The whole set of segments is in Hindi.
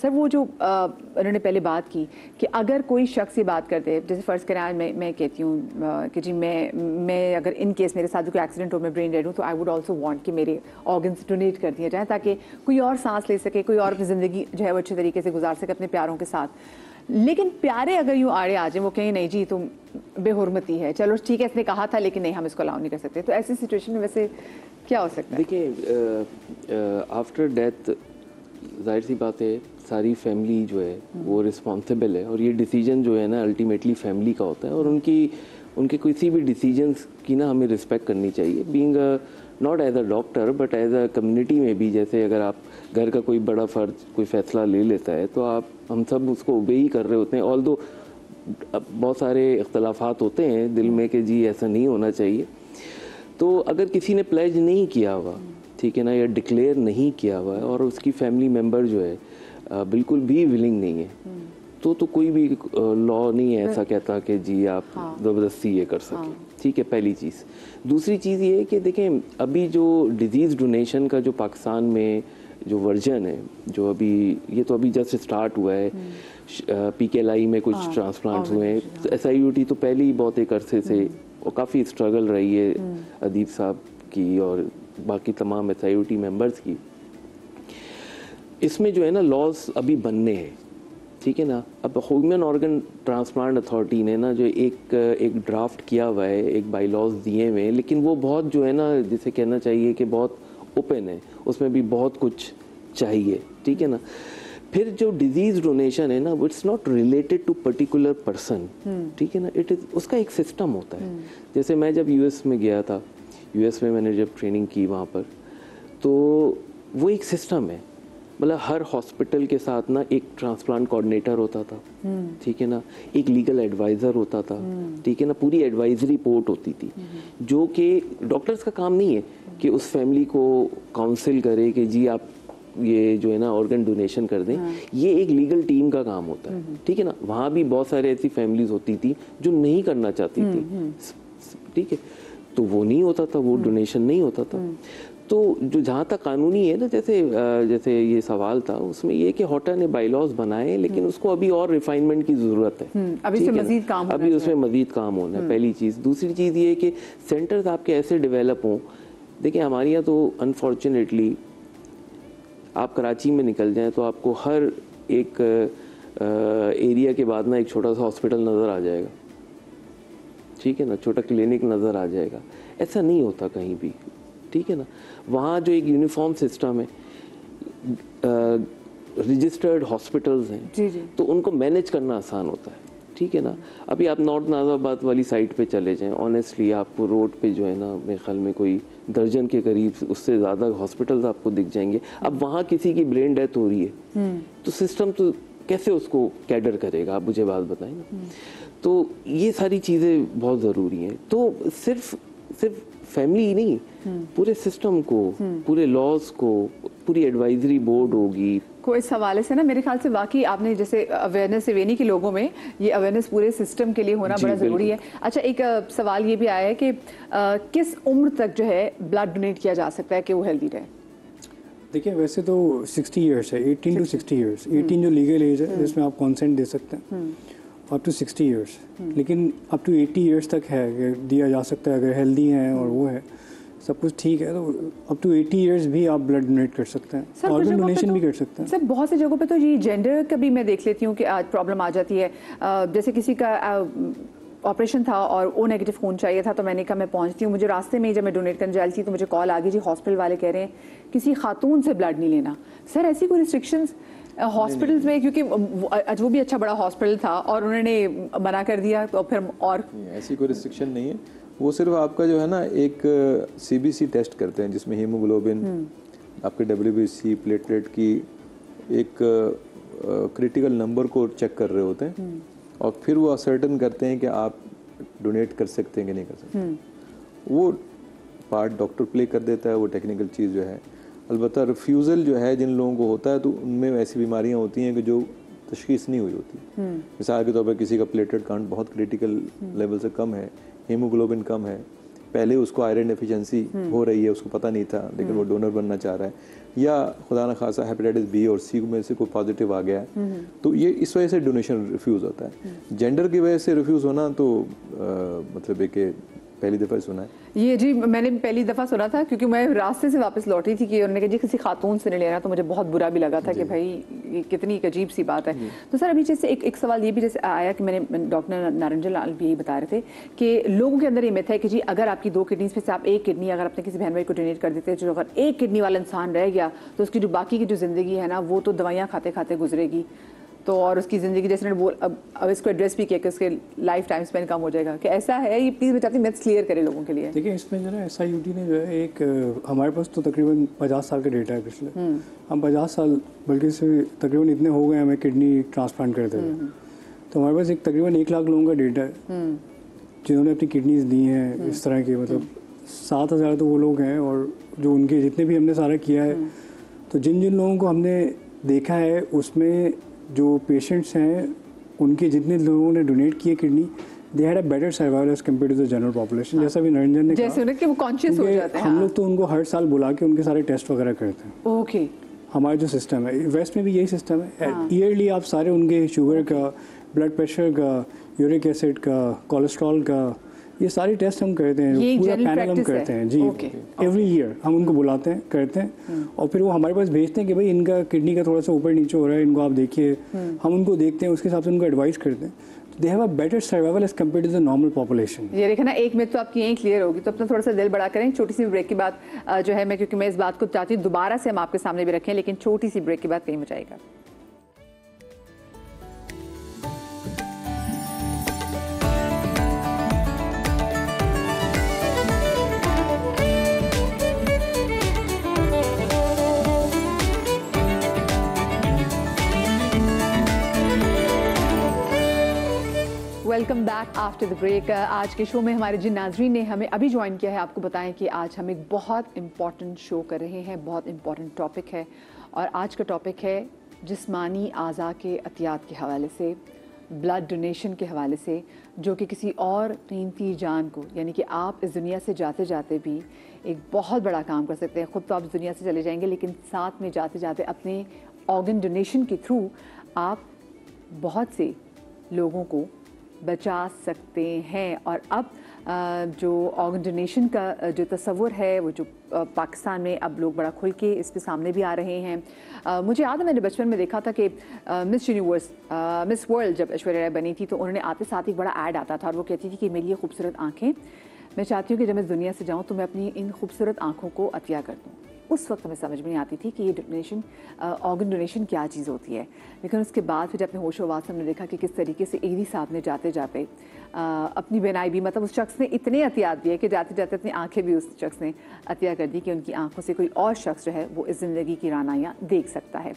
सर वो जो उन्होंने पहले बात की कि अगर कोई शख्स ये बात करते हैं, जैसे फ़र्ज़ करें आज मैं कहती हूँ कि जी मैं अगर इन केस मेरे साथ कोई एक्सीडेंट हो, मैं ब्रेन डेड हूँ, तो आई वुड ऑल्सो वांट कि मेरे ऑर्गन्स डोनेट कर दिए जाएँ ताकि कोई और सांस ले सके, कोई और अपनी ज़िंदगी जो है वो अच्छे तरीके से गुजार सके अपने प्यारों के साथ। लेकिन प्यारे अगर यूँ आड़े आ जाए, वो कहें नहीं जी तुम बेहुरमती है, चलो ठीक है इसने कहा था लेकिन नहीं हम इसको अलाउ नहीं कर सकते, तो ऐसी सिचुएशन में वैसे क्या हो सकता है? देखिए आफ्टर डेथ जाहिर सी बात है सारी फैमिली जो है वो रिस्पॉन्सिबल है, और ये डिसीजन जो है ना अल्टीमेटली फैमिली का होता है, और उनके किसी भी डिसीजंस की ना हमें रिस्पेक्ट करनी चाहिए, being not as a doctor but as a community में भी। जैसे अगर आप घर का कोई बड़ा फ़र्द कोई फ़ैसला ले लेता है तो हम सब उसको ओबे ही कर रहे होते हैं, ऑल्दो बहुत सारे इख्तलाफात होते हैं दिल में कि जी ऐसा नहीं होना चाहिए। तो अगर किसी ने प्लेज नहीं किया हुआ, ठीक है ना, या डिक्लेयर नहीं किया हुआ है और उसकी फैमिली मेम्बर जो है बिल्कुल भी विलिंग नहीं है, तो कोई भी लॉ नहीं है ऐसा कहता कि जी आप ज़बरदस्ती ये कर सकें। ठीक है, पहली चीज़। दूसरी चीज़ ये है कि देखें अभी जो डिजीज़ डोनेशन का जो पाकिस्तान में जो वर्जन है, जो अभी ये तो अभी जस्ट स्टार्ट हुआ है, PKLI में कुछ ट्रांसप्लांट्स हुए हैं, SIUT तो पहले ही बहुत एक अरसे से, और काफ़ी स्ट्रगल रही है अदीब साहब की और बाकी तमाम SIUT मेंबर्स की। इसमें जो है ना लॉज अभी बनने हैं, ठीक है ना। अब ह्यूमन ऑर्गन ट्रांसप्लांट अथॉरिटी ने ना जो एक ड्राफ्ट किया हुआ है, एक बाई लॉज दिए हुए हैं, लेकिन वो बहुत जो है ना जिसे कहना चाहिए कि बहुत ओपन है, उसमें भी बहुत कुछ चाहिए, ठीक है ना। फिर जो डिजीज डोनेशन है ना, it's not related to particular person, ठीक है ना, इट इज़ उसका एक सिस्टम होता है। जैसे मैं जब US में गया था, US में मैंने जब ट्रेनिंग की वहाँ पर, तो वो एक सिस्टम है, मतलब हर हॉस्पिटल के साथ ना एक ट्रांसप्लांट कोऑर्डिनेटर होता था, ठीक है ना, एक लीगल एडवाइज़र होता था, ठीक है ना, पूरी एडवाइजरी पोर्ट होती थी, जो कि डॉक्टर्स का काम नहीं है कि उस फैमिली को काउंसिल करे कि जी आप ये जो है ना ऑर्गन डोनेशन कर दें, ये एक लीगल टीम का काम होता है, ठीक है ना। वहाँ भी बहुत सारे ऐसी फैमिलीज होती थी जो नहीं करना चाहती थी, ठीक है, तो वो नहीं होता था, वो डोनेशन नहीं होता था। तो जो जहाँ तक कानूनी है ना, जैसे ये सवाल था, उसमें ये कि हॉटा ने बाईलॉज बनाए, लेकिन उसको अभी और रिफाइनमेंट की ज़रूरत है, अभी उसमें मजीद काम होना अभी उसमें मजीद काम होना है, पहली चीज़। दूसरी चीज़ ये कि सेंटर्स आपके ऐसे डेवलप हों, देखिए हमारे यहाँ तो अनफॉर्चुनेटली आप कराची में निकल जाएं तो आपको हर एक एरिया के बाद ना एक छोटा सा हॉस्पिटल नज़र आ जाएगा, ठीक है ना, छोटा क्लिनिक नज़र आ जाएगा। ऐसा नहीं होता कहीं भी, ठीक है ना। वहाँ जो एक यूनिफॉर्म सिस्टम है, रजिस्टर्ड हॉस्पिटल्स हैं, जी जी, तो उनको मैनेज करना आसान होता है, ठीक है ना। अभी आप नॉर्थ नाज़ाबाद वाली साइड पे चले जाएं, ऑनेस्टली आपको रोड पे जो है ना मेरे ख्याल में कोई दर्जन के करीब उससे ज़्यादा हॉस्पिटल्स आपको दिख जाएंगे। अब वहाँ किसी की ब्रेन डेथ हो रही है तो सिस्टम तो कैसे उसको कैडर करेगा, आप मुझे बात बताएं ना। तो ये सारी चीज़ें बहुत ज़रूरी हैं। तो सिर्फ फैमिली ही नहीं, पूरे सिस्टम को, पूरे लॉज को, पूरी एडवाइजरी बोर्ड होगी। को इस हवाले से ना मेरे ख्याल से वाकई आपने जैसे अवेयरनेस सेवेनी के लोगों में ये अवेयरनेस पूरे सिस्टम के लिए होना बड़ा ज़रूरी है। अच्छा, एक सवाल ये भी आया है कि किस उम्र तक जो है ब्लड डोनेट किया जा सकता है कि वो हेल्दी रहे? देखिए वैसे तो 60 ईयर्स है, 18 टू 60 ईयर्स, 18 जो लीगल एज है जिसमें आप कॉन्सेंट दे सकते हैं, अप टू 60 ईयर्स, लेकिन अप टू 80 ईयर्स तक है दिया जा सकता है अगर हेल्दी हैं और वो है सब कुछ ठीक है, तो अप टू 80 ईयर्स भी आप ब्लड डोनेट कर सकते हैं, ऑर्गन डोनेशन भी कर सकते हैं। सर बहुत सी जगहों पे तो ये जेंडर का भी मैं देख लेती हूँ कि आज प्रॉब्लम आ जाती है। जैसे किसी का ऑपरेशन था और ओ नेगेटिव खून चाहिए था, तो मैंने कहा मैं पहुंचती हूँ, मुझे रास्ते में ही जब मैं डोनेट करने जा रही थी तो मुझे कॉल आ गई, जी हॉस्पिटल वाले कह रहे हैं किसी खातून से ब्लड नहीं लेना। सर ऐसी कोई रिस्ट्रिक्शंस हॉस्पिटल्स में, क्योंकि वो भी अच्छा बड़ा हॉस्पिटल था और उन्होंने मना कर दिया, तो फिर और ऐसी कोई रिस्ट्रिक्शन नहीं है। वो सिर्फ आपका जो है ना एक CBC टेस्ट करते हैं जिसमें हीमोग्लोबिन, आपके WBC, प्लेटलेट की एक क्रिटिकल नंबर को चेक कर रहे होते हैं, और फिर वो असर्टन करते हैं कि आप डोनेट कर सकते हैं कि नहीं कर सकते। वो पार्ट डॉक्टर प्ले कर देता है, वो टेक्निकल चीज़ जो है। अलबत्ता रिफ्यूज़ल जो है जिन लोगों को होता है, तो उनमें ऐसी बीमारियां होती हैं कि जो तशखीस नहीं हुई होती। मिसाल के तौर पर किसी का प्लेटलेट काउंट बहुत क्रिटिकल लेवल से कम है, हीमोग्लोबिन कम है, पहले उसको आयरन डेफिशिएंसी हो रही है, उसको पता नहीं था, लेकिन वो डोनर बनना चाह रहा है, या खुदा न खासा हेपेटाइटिस बी और सी में से कोई पॉजिटिव आ गया है, तो ये इस वजह से डोनेशन रिफ्यूज़ होता है। जेंडर की वजह से रिफ्यूज़ होना तो मतलब एक पहली दफ़ा सुना है ये जी, मैंने पहली दफ़ा सुना था क्योंकि मैं रास्ते से वापस लौटी थी कि उन्होंने कहा जी किसी खातून से नहीं लेना, तो मुझे बहुत बुरा भी लगा था कि भाई ये कितनी एक अजीब सी बात है। तो सर अभी जैसे एक सवाल ये भी जैसे आया कि मैंने डॉक्टर नारंजन लाल भी यही बता रहे थे कि लोगों के अंदर ये मिथ है कि जी अगर आपकी 2 किडनीज में से आप एक किडनी अगर अपने किसी बहन भाई को डोनेट कर देते हैं, जो अगर एक किडनी वाला इंसान रह गया तो उसकी जो बाकी की जो ज़िंदगी है ना वो तो दवाइयाँ खाते खाते गुजरेगी, तो और उसकी ज़िंदगी जैसे मैंने बोल अब इसको एड्रेस भी किया कि उसके लाइफ टाइम स्पेंड कम हो जाएगा, कि ऐसा है ये प्लीज़ मैं चाहती हूँ मिथ्स क्लियर करें लोगों के लिए। देखिए इसमें जो है SIUT ने जो है एक हमारे पास तो तकरीबन 50 साल का डेटा है पिछले, हम 50 साल बल्कि इससे तकरीबन इतने हो गए हमें किडनी ट्रांसप्लांट करते हुए, तो हमारे पास एक तकरीबन 1 लाख लोगों का डेटा है जिन्होंने अपनी किडनीज दी हैं इस तरह के, मतलब 7,000 तो वो लोग हैं, और जो उनके जितने भी हमने सारा किया है, तो जिन जिन लोगों को हमने देखा है उसमें जो पेशेंट्स हैं उनके जितने लोगों ने डोनेट किए kidney, they had a better survival as compare to the general population. जैसा भी नरेंद्र ने जैसे उन्हें कि वो कॉन्शियस हो जाते हैं, हम लोग तो उनको हर साल बुला के उनके सारे टेस्ट वगैरह करते हैं। ओके, हमारा जो सिस्टम है वेस्ट में भी यही सिस्टम है, ईयरली आप सारे उनके शुगर का, ब्लड प्रेशर का, यूरिक एसिड का, कोलेस्ट्रॉल का, ये सारे टेस्ट हम करते हैं, पूरा पैनल हम करते हैं जी। एवरी ईयर हम उनको बुलाते हैं, करते हैं, और फिर वो हमारे पास भेजते हैं कि भाई इनका किडनी का थोड़ा सा ऊपर नीचे हो रहा है, इनको आप देखिए, हम उनको देखते हैं, उसके हिसाब से उनको एडवाइस करते हैं। They have a better survival as compare to the normal population. ये देखा ना, एक मिनट तो आपकी यहीं क्लियर होगी, तो अपना थोड़ा सा दिल बड़ा करें। छोटी सी ब्रेक के बाद जो है क्योंकि मैं इस बात को चाहती हूँ दोबारा से हम आपके सामने भी रखें, लेकिन छोटी सी ब्रेक के बाद कहीं बचाएगा। Welcome back after the break. आज के शो में हमारे जिन नाजरीन ने हमें अभी ज्वाइन किया है, आपको बताएं कि आज हम एक बहुत इम्पॉर्टेंट शो कर रहे हैं, बहुत इम्पॉर्टेंट टॉपिक है, और आज का टॉपिक है जिस्मानी आज़ा के अतियात के हवाले से, ब्लड डोनेशन के हवाले से, जो कि किसी और कीमती जान को, यानी कि आप इस दुनिया से जाते जाते भी एक बहुत बड़ा काम कर सकते हैं। ख़ुद तो आप इस दुनिया से चले जाएंगे, लेकिन साथ में जाते जाते अपने ऑर्गन डोनेशन के थ्रू आप बहुत से लोगों को बचा सकते हैं। और अब जो ऑर्गन डोनेशन का जो तस्वुर है वो जो पाकिस्तान में अब लोग बड़ा खुल के इस पे सामने भी आ रहे हैं। मुझे याद है मैंने बचपन में देखा था कि मिस वर्ल्ड जब ऐश्वर्या राय बनी थी तो उन्होंने आते साथ एक बड़ा ऐड आता था, और वो कहती थी कि मेरी ये खूबसूरत आँखें, मैं चाहती हूँ कि जब मैं इस दुनिया से जाऊँ तो मैं अपनी इन खूबसूरत आँखों को अतिया कर दूँ। उस वक्त हमें समझ में नहीं आती थी कि ये डोनेशन, ऑर्गन डोनेशन क्या चीज़ होती है, लेकिन उसके बाद फिर अपने होशो हवास हमने देखा कि किस तरीके से एक ही साथ में जाते जाते अपनी बनाई भी, मतलब उस शख्स ने इतने अतियात दिए कि जाते जाते अपनी आंखें भी उस शख्स ने अतिया कर दी कि उनकी आंखों से कोई और शख्स जो है वो इस ज़िंदगी की रानाइयाँ देख सकता है।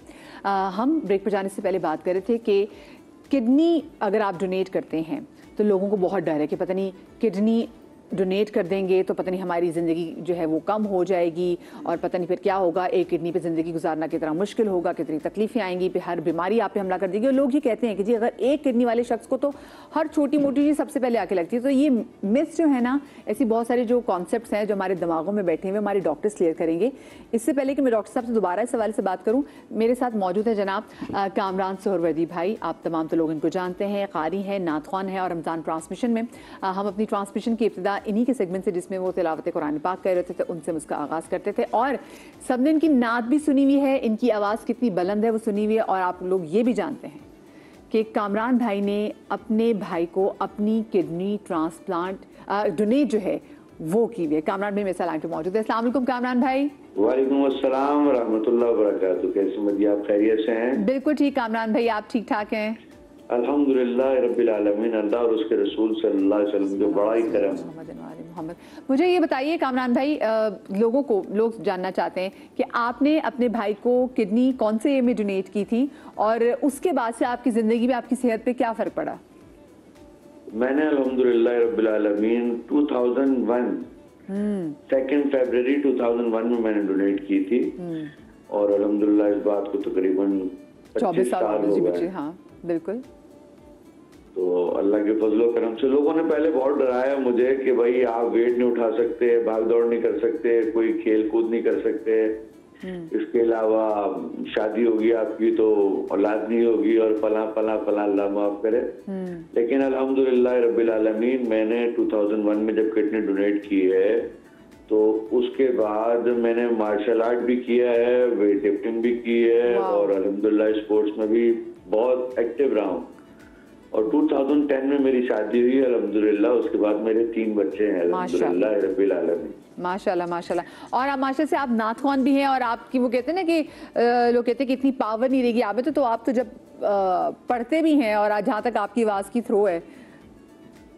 हम ब्रेक पर जाने से पहले बात कर रहे थे कि किडनी अगर आप डोनेट करते हैं तो लोगों को बहुत डर है कि पता नहीं किडनी डोनेट कर देंगे तो पता नहीं हमारी ज़िंदगी जो है वो कम हो जाएगी, और पता नहीं फिर क्या होगा, एक किडनी पे ज़िंदगी गुजारना कितना मुश्किल होगा, कितनी तकलीफ़ें आएंगी, फिर हर बीमारी आप पे हमला कर देगी। और लोग ये कहते हैं कि जी अगर एक किडनी वाले शख्स को तो हर छोटी मोटी चीज़ सबसे पहले आके लगती है। तो ये मिथ्स जो है ना, ऐसी बहुत सारे जो कॉन्सेप्ट्स हैं जो हमारे दिमागों में बैठे हुए, हमारे डॉक्टर्स क्लियर करेंगे। इससे पहले कि मैं डॉक्टर साहब से दोबारा इस सवाल से बात करूँ, मेरे साथ मौजूद है जनाब कामरान सोहरवर्दी भाई। आप तमाम तो लोग इनको जानते हैं, कारी हैं, नातख्वान है, और रमज़ान ट्रांसमिशन में हम अपनी ट्रांसमिशन की इब्तिदा इन्हीं के सेगमेंट से जिसमें वो तिलावत कुरान पाक कर रहे थे उनसे उसका आगाज़ करते थे, और सबने इनकी नात भी सुनी हुई है, इनकी आवाज़ कितनी बुलंद है वो सुनी हुई है। और आप लोग ये भी जानते हैं कि कामरान भाई ने अपने भाई को अपनी किडनी ट्रांसप्लांट डोनेट जो है वो की हुई है। कामरान भाई मेरे साथ लाइन पे मौजूद है। अस्सलाम वालेकुम कामरान भाई। वालेकुम अस्सलाम रहमतुल्लाह व बरकातहू। कैसे मजी, आप खैरियत से हैं? बिल्कुल ठीक कामरान भाई, आप ठीक ठाक हैं? अल्हम्दुलिल्लाह रब्बिल आलमीन। अल्लाह और उसके रसूल सल्लल्लाहु अलैहि वसल्लम जो बड़ा ही करम। मोहम्मद, मुझे ये बताइए कामरान भाई, लोग जानना चाहते हैं कि आपने अपने भाई को किडनी कौन से में डोनेट की थी, और उसके बाद से आपकी ज़िंदगी में आपकी सेहत पे क्या फ़र्क पड़ा? मैंने अल्हम्दुलिल्लाह रब्बिल आलमीन 2001 2 फरवरी 2001 में मैंने डोनेट की थी, और अल्हम्दुलिल्लाह इस बात को तकरीबन 24 साल हो गए। हाँ बिल्कुल। तो अल्लाह के फजलो करम से लोगों ने पहले बहुत डराया मुझे कि भाई आप वेट नहीं उठा सकते, भाग दौड़ नहीं कर सकते, कोई खेल कूद नहीं कर सकते, इसके अलावा शादी होगी आपकी तो औलाद नहीं होगी और फला फला फला, अल्लाह माफ करे। लेकिन अल्हम्दुलिल्लाह रब्बिल आलमीन मैंने 2001 में जब किडनी डोनेट की है तो उसके बाद मैंने मार्शल आर्ट भी किया है, वेट लिफ्टिंग भी की है और अल्हम्दुलिल्लाह स्पोर्ट्स में भी बहुत एक्टिव रहा हूँ। और 2010 में मेरी शादी हुई अल्हम्दुलिल्लाह, उसके बाद मेरे 3 बच्चे हैं अल्हम्दुलिल्लाह रब्बिल आलमीन। माशाल्लाह माशाल्लाह। और आप माशा से आप नाथवान भी हैं और आपकी वो कहते हैं ना कि लोग कहते हैं कि इतनी पावर नहीं रहेगी आप में, तो आप तो जब पढ़ते भी हैं और जहाँ तक आपकी आवाज़ की थ्रो है।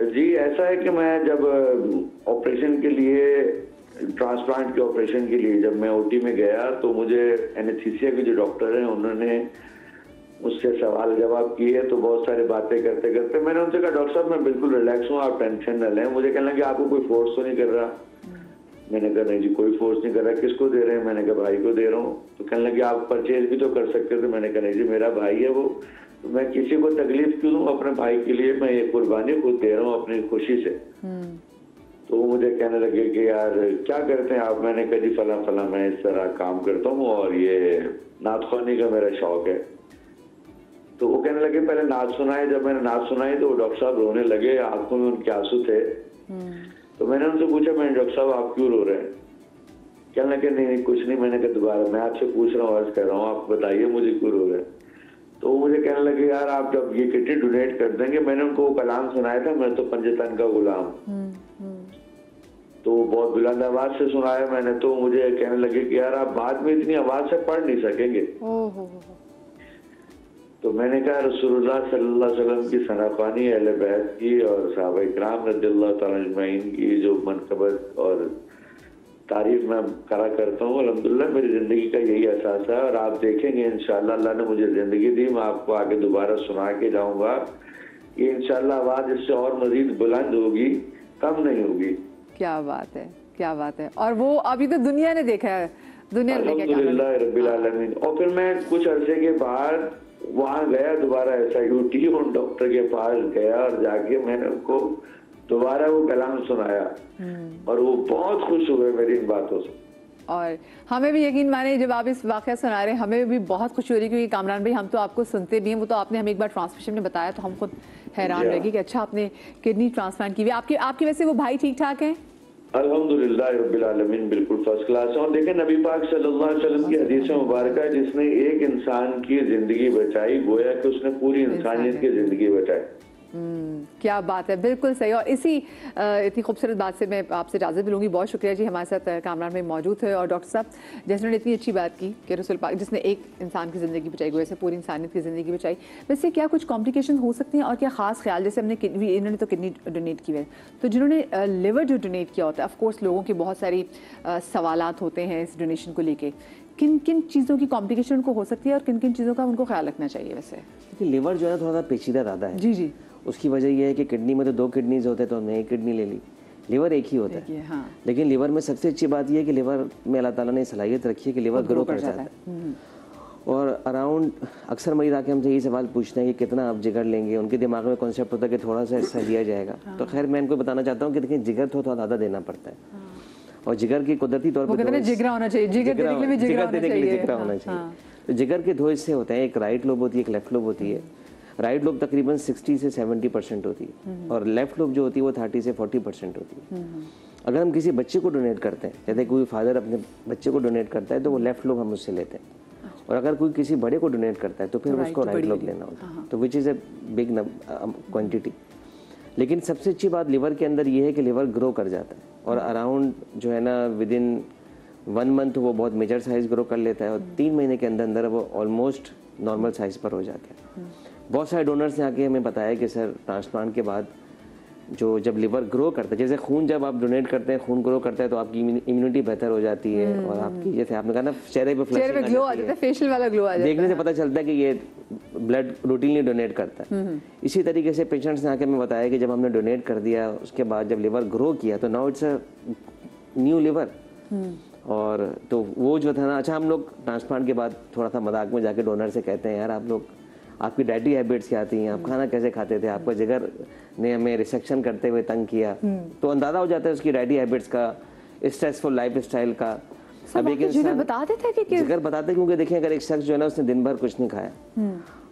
जी ऐसा है कि मैं जब ऑपरेशन के लिए, ट्रांसप्लांट के ऑपरेशन के लिए जब मैं ओटी में गया तो मुझे एनेस्थीसिया के जो डॉक्टर हैं उन्होंने मुझसे सवाल जवाब किए, तो बहुत सारी बातें करते करते मैंने उनसे कहा डॉक्टर साहब मैं बिल्कुल रिलैक्स हूँ, आप टेंशन न लें। मुझे कहने लगे आपको कोई फोर्स तो नहीं कर रहा? मैंने कहा नहीं जी कोई फोर्स नहीं कर रहा। किसको दे रहे हैं? मैंने कहा भाई को दे रहा हूँ। तो कहने लगे आप परचेज भी तो कर सकते थे। मैंने कहा नहीं जी मेरा भाई है वो, तो मैं किसी को तकलीफ क्यों दूँ? अपने भाई के लिए मैं ये कुर्बानी खुद दे रहा हूँ अपनी खुशी से। तो वो मुझे कहने लगे कि यार क्या करते हैं आप? मैंने कहा जी फला फला मैं इस तरह काम करता हूँ और ये नात का मेरा शौक है। तो वो कहने लगे पहले नात सुनाए। जब मैंने नात सुनाई तो डॉक्टर साहब रोने लगे, आंखों में उनके आंसू थे। तो मैंने उनसे पूछा मैंने डॉक्टर साहब आप क्यों रो रहे हैं? कहने लगे नहीं कुछ नहीं। मैंने कहा दोबारा मैं आपसे पूछ रहा हूँ, अर्ज कर रहा हूँ, आप बताइए मुझे क्यों रो रहे हैं? तो वो मुझे कहने लगे यार आप जब ये किडनी डोनेट कर देंगे, मैंने उनको कलाम सुनाया था मैं तो पंजतन का गुलाम, तो बहुत बुलंद आवाज से सुनाया मैंने। तो मुझे कहने लगे कि यार आप बाद में इतनी आवाज से पढ़ नहीं सकेंगे। तो मैंने कहा रसूलुल्लाह सल्लल्लाहु अलैहि वसल्लम की सनाखानी अहले बैत की और सहाबा इकराम रज़ियल्लाहु तआला अजमईन की जो मनक़बत और तारीफ मैं करा करता हूँ, अल्हम्दुलिल्लाह मेरी ज़िंदगी का यही एहसास है। और आप देखेंगे इंशाअल्लाह अल्लाह ने मुझे ज़िंदगी दी, मैं आपको आगे दोबारा सुना के जाऊँगा कि इंशाअल्लाह आवाज़ इससे और मज़ीद बुलंद होगी, कम नहीं होगी। क्या बात है, क्या बात है। और वो अभी तो दुनिया ने देखा है, दुनिया ने अल्हम्दुलिल्लाह रब्बिल आलमीन। और फिर मैं कुछ अरसे के बाद वहाँ गया दोबारा SIUT, उन डॉक्टर के पास गया और जाके मैंने उनको दोबारा वो कलाम सुनाया और वो बहुत खुश हुए मेरी इन बातों से। और हमें भी यकीन माने जब आप इस वाक़या सुना रहे हैं हमें भी बहुत खुशी हो रही है, क्योंकि कामरान भाई हम तो आपको सुनते भी हैं, वो तो आपने हमें एक बार ट्रांसमिशन में बताया तो हम खुद हैरान रह गए कि अच्छा आपने किडनी ट्रांसप्लांट की हुई। आपके वैसे वो भाई ठीक ठाक हैं? अल्हम्दुलिल्लाह रब्बिल आलमीन बिल्कुल फर्स्ट क्लास है। और देखें नबी पाक सल्लल्लाहु अलैहि वसल्लम की हदीस मुबारक है जिसने एक इंसान की जिंदगी बचाई गोया कि उसने पूरी इंसानियत की जिंदगी बचाई। क्या बात है, बिल्कुल सही। और इसी इतनी खूबसूरत बात से मैं आपसे इजाज़त भी लूँगी। बहुत शुक्रिया जी हमारे साथ कामरान में मौजूद है। और डॉक्टर साहब जिन्होंने इतनी अच्छी बात की कि रसूल पाक जिसने एक इंसान की ज़िंदगी बचाई गोया से पूरी इंसानियत की ज़िंदगी बचाई, वैसे क्या कुछ कॉम्प्लिकेशन हो सकती हैं और क्या ख़ास ख्याल? जैसे हमने इन्होंने तो किडनी डोनेट की है, तो जिन्होंने लिवर जो डोनेट किया होता है, ऑफकोर्स लोगों के बहुत सारी सवालात होते हैं इस डोनेशन को लेके, किन किन चीज़ों की कॉम्प्लिकेशन उनको हो सकती है और किन किन चीज़ों का उनको ख्याल रखना चाहिए? वैसे लिवर जो है थोड़ा सा पेचीदा ज़्यादा है। जी जी। उसकी वजह यह है कि किडनी में तो 2 किडनीज होते हैं, तो हमने एक किडनी ले ली। लिवर एक ही होता है। हाँ। लेकिन लिवर में सबसे अच्छी बात यह है कि लिवर में अल्लाह ताला ने सलाहियत रखी है कि लिवर ग्रो कर जाता है। और अराउंड अक्सर मरीज आके हमसे यही सवाल पूछते हैं कि कितना आप जिगर लेंगे। उनके दिमाग में कॉन्सेप्ट होता है कि थोड़ा सा हिस्सा दिया जाएगा। तो खैर मैं इनको बताना चाहता हूँ कि देखिए जिगर तो थोड़ा ज़्यादा देना पड़ता है। और जिगर की कुदरती तौर पर जिगरा होना चाहिए, जिगर देने के लिए जिगरा होना चाहिए। तो जिगर के 2 हिस्से होते हैं, एक राइट लोब होती है, एक लेफ्ट लोब होती है। राइट लोब तकरीबन 60 से 70% होती है और लेफ्ट लोब जो होती है वो 30 से 40% होती है। अगर हम किसी बच्चे को डोनेट करते हैं, जैसे कोई फादर अपने बच्चे को डोनेट करता है तो वो लेफ्ट लोब हम उससे लेते हैं। और अगर कोई किसी बड़े को डोनेट करता है तो फिर उसको राइट लोब लेना होता है। तो which is a big quantity. लेकिन सबसे अच्छी बात लिवर के अंदर ये है कि लिवर ग्रो कर जाता है और अराउंड जो है ना विद इन 1 मंथ वो बहुत मेजर साइज ग्रो कर लेता है और 3 महीने के अंदर अंदर वो ऑलमोस्ट नॉर्मल साइज पर हो जाता है। बहुत सारे डोनर्स ने आके हमें बताया कि सर ट्रांसप्लांट के बाद जो जब लिवर ग्रो करता है, जैसे खून जब आप डोनेट करते हैं खून ग्रो करता है तो आपकी इम्यूनिटी बेहतर हो जाती है और आपकी जैसे आपने कहा ना चेहरे पे ग्लो आ जाता है, फेशियल वाला ग्लो आ जाता है। देखने से पता चलता है कि ये ब्लड रूटीनली डोनेट करता है। इसी तरीके से पेशेंट्स ने आके हमें बताया कि जब हमने डोनेट कर दिया उसके बाद जब लिवर ग्रो किया तो now it's a new liver. और तो वो जो था ना, अच्छा हम लोग ट्रांसप्लांट के बाद थोड़ा सा मजाक में जाके डोनर से कहते हैं यार आप लोग आपकी डाइटरी हैबिट्स क्या थी, आप खाना कैसे खाते थे, आपका जिगर ने हमें रिसेक्शन करते हुए तंग किया, तो अंदाजा हो जाता है उसकी डाइटरी हैबिट्स का, स्ट्रेसफुल लाइफ स्टाइल का। अब एक जिगर बताते थे कि जिगर बताते, क्योंकि देखिए अगर एक शख्स जो है ना उसने दिन भर कुछ नहीं खाया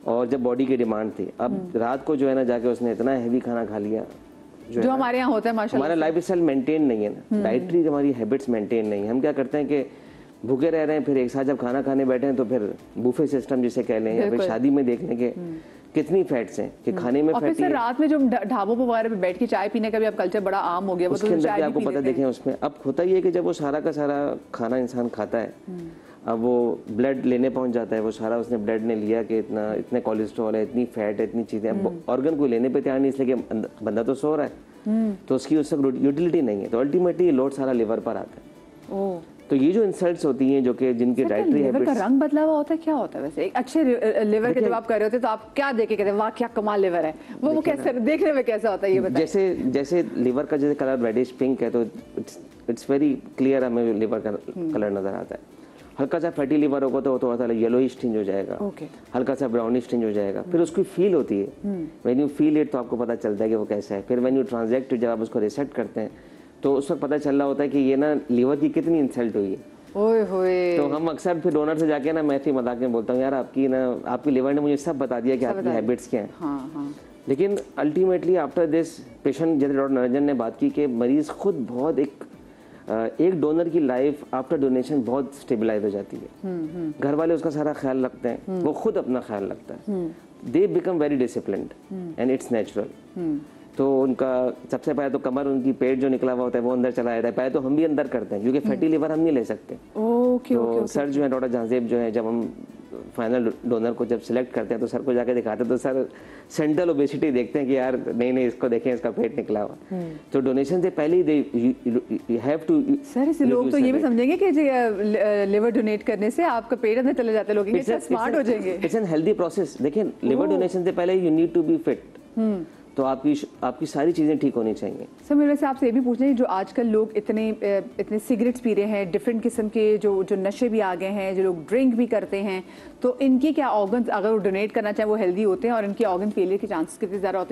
और जब बॉडी की डिमांड थी, अब रात को जो है ना जाके उसने इतना हैवी खाना खा लिया जो हमारे यहाँ होता है माशाल्लाह, हमारा लाइफ स्टाइल मेंटेन नहीं है ना, डाइटरी हमारी हैबिट्स मेंटेन नहीं है। हम क्या करते हैं कि भूखे रह रहे हैं, फिर एक साथ जब खाना खाने बैठे हैं तो फिर बूफे सिस्टम जिसे कह लें, या फिर शादी में देख लें कि कितनी फैट्स हैं कि खाने में और फिर फैटी सर रात में जो ढाबों पर वगैरह पे बैठ के चाय पीने का भी अब कल्चर बड़ा आम हो गया, वो उसके तो अंदर चाय भी भी आपको पी पता लेते हैं। देखें उसमें अब होता ही है कि जब वो सारा का सारा खाना इंसान खाता है, अब वो ब्लड लेने पहुंच जाता है, वो सारा उसने ब्लड ने लिया कि इतने कोलेस्ट्रॉल है, इतनी फैट है, इतनी चीजें, अब ऑर्गन को लेने पे तैयार नहीं, इसलिए कि बंदा तो सो रहा है, तो उसकी उस वक्त यूटिलिटी नहीं है, तो अल्टीमेटली लोड सारा लिवर पर आता है। ओह, तो ये जो इंसल्ट्स होती हैं जो कि जिनके डाइटरी लिवर का हैबिट्स, रंग बदला हुआ होता है, क्या होता है वैसे एक अच्छे लिवर के जब आप कर रहे होते तो आप क्या देख के कहते हैं वाह क्या कमाल लिवर है, वो कैसे देखने में कैसा होता है ये बताइए। जैसे जैसे लिवर का जैसे कलर रेडिश पिंक है, तो इट्स वेरी क्लियर हमें लिवर का कलर नजर आता है। हल्का सा फैटी लिवर होगा तो थोड़ा सा येलोइश टिंज हो जाएगा, हल्का सा ब्राउनिश टिंज हो जाएगा, फिर उसकी फील होती है, व्हेन यू फील इट तो आपको पता चलता है कि वो कैसा है। फिर व्हेन यू ट्रांजैक्ट, जब आप उसको रिसेट करते हैं तो उस वक्त पता चल रहा होता है कि ये ना लिवर की कितनी इंसल्ट हुई है। ओए होए, तो हम अक्सर फिर डोनर से जाके ना मैं ऐसे मजाक में बोलता हूँ, यार आपकी लिवर ने मुझे सब बता दिया कि आपकी हैबिट्स क्या हैं। हाँ हाँ, लेकिन अल्टीमेटली आफ्टर दिस पेशेंट, जैसे डॉक्टर नरंजन ने बात की कि मरीज खुद बहुत एक डोनर की लाइफ आफ्टर डोनेशन बहुत स्टेबलाइज हो जाती है। घर वाले उसका सारा ख्याल रखते हैं, वो खुद अपना ख्याल रखता है, they become very disciplined and it's natural. तो उनका सबसे पहले तो कमर, उनकी पेट जो निकला हुआ होता है वो अंदर चला जाता है, पहले तो हम भी अंदर करते हैं क्योंकि फैटी लिवर हम नहीं ले सकते। तो सर जो है डॉक्टर जहांजेब जो है, जब हम फाइनल डोनर को जब सिलेक्ट करते हैं तो सर को जाके दिखाते हैं, तो सर सेंट्रल ओबेसिटी देखते हैं कि यार नहीं इसको देखें, इसका पेट निकला हुआ। तो डोनेशन से पहले ही हैव टू सर इस लोग तो ये भी समझेंगे कि लिवर डोनेट करने से आपका पेट अंदर चले जाते लोग स्मार्ट हो जाएंगे। It's an healthy process. देखिए लिवर डोनेशन से पहले you need to be fit, तो आपकी सारी चीज़ें ठीक होनी चाहिए। सर मेरे वैसे आपसे ये भी पूछना है, जो आजकल लोग इतने सिगरेट्स पी रहे हैं, डिफरेंट किस्म के जो नशे भी आ गए हैं, जो लोग ड्रिंक भी करते हैं, तो इनकी क्या ऑर्गन्स अगर वो डोनेट करना चाहें वो हेल्दी होते हैं और इनके ऑर्गन फेलियर के चांसेस कितने ज़्यादा होते हैं?